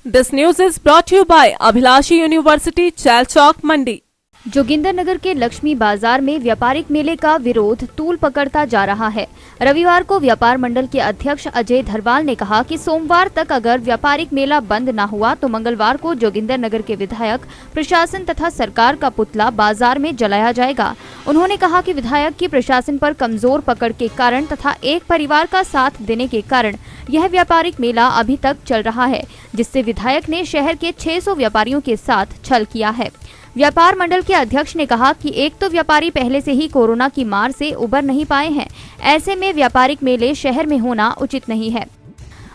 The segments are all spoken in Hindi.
This news is brought to you by Abhilashi University, Chalchok, Mandi. Jogindernagar के लक्ष्मी बाजार में व्यापारिक मेले का विरोध तूल पकड़ता जा रहा है। रविवार को व्यापार मंडल के अध्यक्ष अजय धरवाल ने कहा कि सोमवार तक अगर व्यापारिक मेला बंद न हुआ तो मंगलवार को जोगिंदरनगर के विधायक, प्रशासन तथा सरकार का पुतला बाजार में जलाया जाएगा। उन्होंने कहा कि विधायक की प्रशासन पर कमजोर पकड़ के कारण तथा एक परिवार का साथ देने के कारण यह व्यापारिक मेला अभी तक चल रहा है, जिससे विधायक ने शहर के 600 व्यापारियों के साथ छल किया है। व्यापार मंडल के अध्यक्ष ने कहा कि एक तो व्यापारी पहले से ही कोरोना की मार से उबर नहीं पाए हैं, ऐसे में व्यापारिक मेले शहर में होना उचित नहीं है।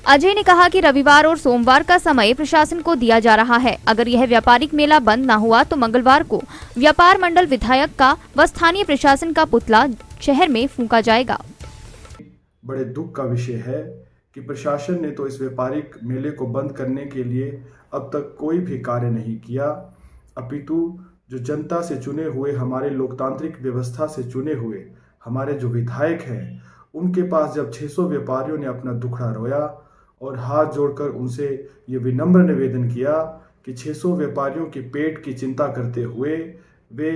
अजय ने कहा कि रविवार और सोमवार का समय प्रशासन को दिया जा रहा है। अगर यह व्यापारिक मेला बंद न हुआ तो मंगलवार को व्यापार मंडल विधायक का व स्थानीय प्रशासन का पुतला शहर में फूंका जाएगा। बड़े दुख का विषय है कि प्रशासन ने तो इस व्यापारिक मेले को बंद करने के लिए अब तक कोई भी कार्य नहीं किया, अपितु जो जनता से चुने हुए, हमारे लोकतांत्रिक व्यवस्था से चुने हुए हमारे जो विधायक हैं, उनके पास जब 600 व्यापारियों ने अपना दुखड़ा रोया और हाथ जोड़कर उनसे ये विनम्र निवेदन किया कि 600 व्यापारियों के पेट की चिंता करते हुए वे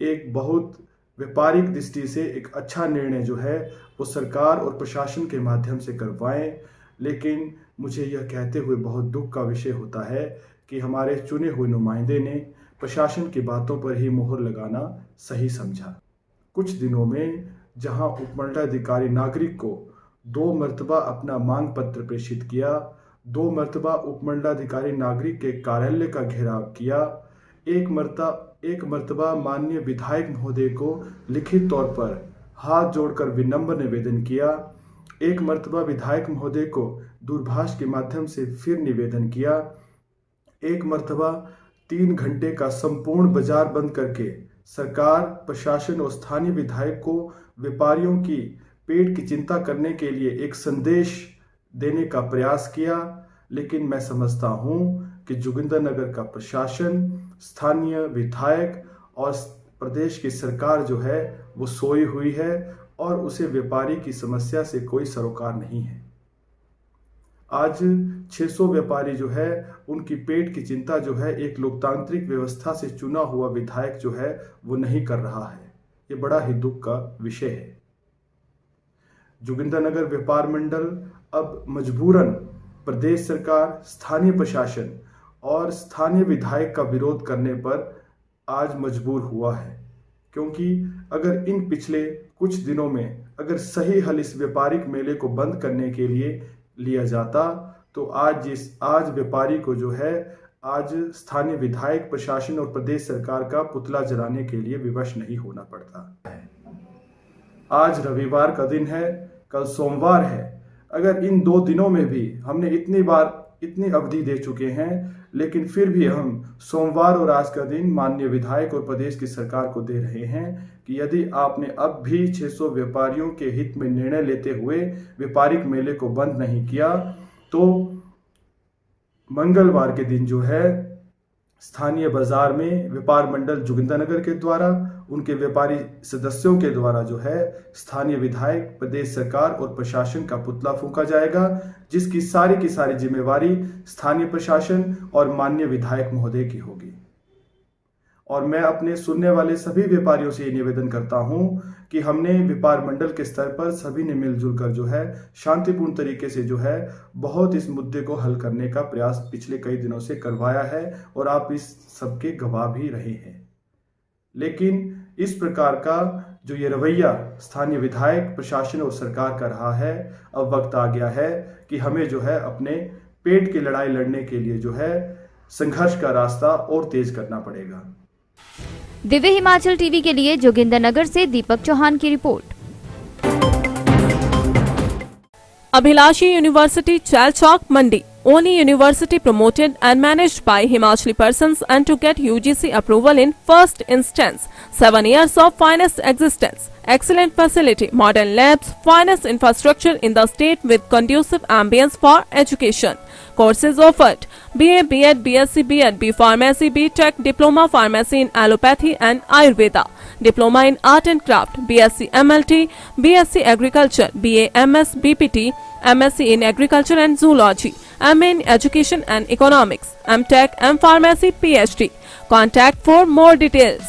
एक बहुत व्यापारिक दृष्टि से एक अच्छा निर्णय जो है वो सरकार और प्रशासन के माध्यम से करवाएं। लेकिन मुझे यह कहते हुए बहुत दुख का विषय होता है कि हमारे चुने हुए नुमाइंदे ने प्रशासन की बातों पर ही मोहर लगाना सही समझा। कुछ दिनों में जहां उपमंडलाधिकारी नागरिक को 2 मरतबा अपना मांग पत्र प्रेषित किया, 2 मरतबा उपमंडलाधिकारी नागरिक के कार्यालय का घेराव किया, एक मरतबा माननीय विधायक महोदय को लिखित तौर पर हाथ जोड़कर विनम्र निवेदन किया, एक मरतबा विधायक महोदय को दूरभाष के माध्यम से फिर निवेदन किया, एक मरतबा 3 घंटे का संपूर्ण बाजार बंद करके सरकार, प्रशासन और स्थानीय विधायक को व्यापारियों की पेट की चिंता करने के लिए एक संदेश देने का प्रयास किया। लेकिन मैं समझता हूं कि जोगिंदरनगर का प्रशासन, स्थानीय विधायक और प्रदेश की सरकार जो है वो सोई हुई है और उसे व्यापारी की समस्या से कोई सरोकार नहीं है। आज 600 व्यापारी जो है उनकी पेट की चिंता जो है एक लोकतांत्रिक व्यवस्था से चुना हुआ विधायक जो है वो नहीं कर रहा है। ये बड़ा ही दुख का विषय है। जोगिंदरनगर व्यापार मंडल अब मजबूरन प्रदेश सरकार, स्थानीय प्रशासन और स्थानीय विधायक का विरोध करने पर आज मजबूर हुआ है, क्योंकि अगर इन पिछले कुछ दिनों में अगर सही हल इस व्यापारिक मेले को बंद करने के लिए लिया जाता तो आज व्यापारी को जो है आज स्थानीय विधायक, प्रशासन और प्रदेश सरकार का पुतला जलाने के लिए विवश नहीं होना पड़ता है। आज रविवार का दिन है, कल सोमवार है। अगर इन 2 दिनों में भी हमने इतनी अवधि दे चुके हैं, लेकिन फिर भी हम सोमवार और आज का दिन माननीय विधायक और प्रदेश की सरकार को दे रहे हैं कि यदि आपने अब भी 600 व्यापारियों के हित में निर्णय लेते हुए व्यापारिक मेले को बंद नहीं किया तो मंगलवार के दिन जो है स्थानीय बाजार में व्यापार मंडल जोगिंदरनगर के द्वारा, उनके व्यापारी सदस्यों के द्वारा जो है स्थानीय विधायक, प्रदेश सरकार और प्रशासन का पुतला फूंका जाएगा, जिसकी सारी की सारी जिम्मेवारी स्थानीय प्रशासन और माननीय विधायक महोदय की होगी। और मैं अपने सुनने वाले सभी व्यापारियों से ये निवेदन करता हूं कि हमने व्यापार मंडल के स्तर पर सभी ने मिलजुल कर जो है शांतिपूर्ण तरीके से जो है बहुत इस मुद्दे को हल करने का प्रयास पिछले कई दिनों से करवाया है और आप इस सबके गवाह भी रहे हैं। लेकिन इस प्रकार का जो ये रवैया स्थानीय विधायक, प्रशासन और सरकार का रहा है, अब वक्त आ गया है कि हमें जो है अपने पेट की लड़ाई लड़ने के लिए जो है संघर्ष का रास्ता और तेज करना पड़ेगा। दिव्य हिमाचल टीवी के लिए जोगिंदरनगर से दीपक चौहान की report. Abhilashi University, Chalchok, Mandi. Only university promoted and managed by Himachali persons and to get UGC approval in first instance. 7 years of finest existence. Excellent facility, modern labs, finest infrastructure in the state with conducive ambience for education. Courses offered: BA, B.Ed, BSc, B.Ed, B Pharmacy, B.Tech, Diploma Pharmacy in Allopathy and Ayurveda. Diploma in Art and Craft, BSc MLT, BSc Agriculture, BA MS, BPT, MSc in Agriculture and Zoology. MA in Education and Economics, M.Tech, M Pharmacy, PhD. Contact for more details.